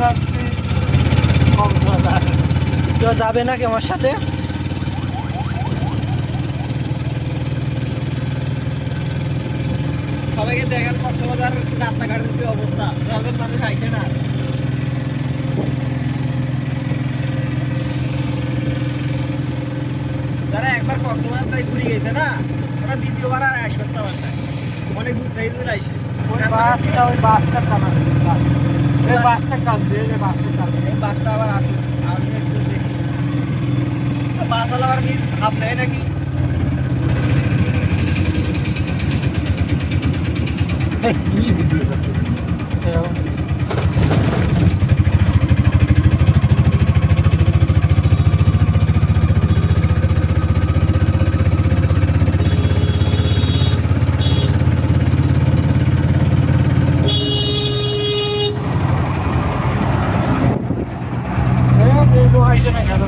যাচ্ছি কক্সবাজার। কেউ যাবে নাকি আমার সাথে? সবাইকে দেখেন কক্সবাজার রাস্তাঘাটের কি অবস্থা, যাদের মানুষ আইসে না। যারা একবার কক্সবাজার তাই ঘুরে গেছে না, ওরা দ্বিতীয়বার আর আসবে সবার নাই। অনেক দূর থেকে দূর আইসে। ওই বাসটা টানাবে, এই বাসটা টানছে, এই বাসটা টানবে, এই বাসটা আবার আসুক। আমি একটু দেখি বাসওয়ালা আবার কি ভাব নেয় নাকি। কি ভিডিও করছে? আইসে না খেলো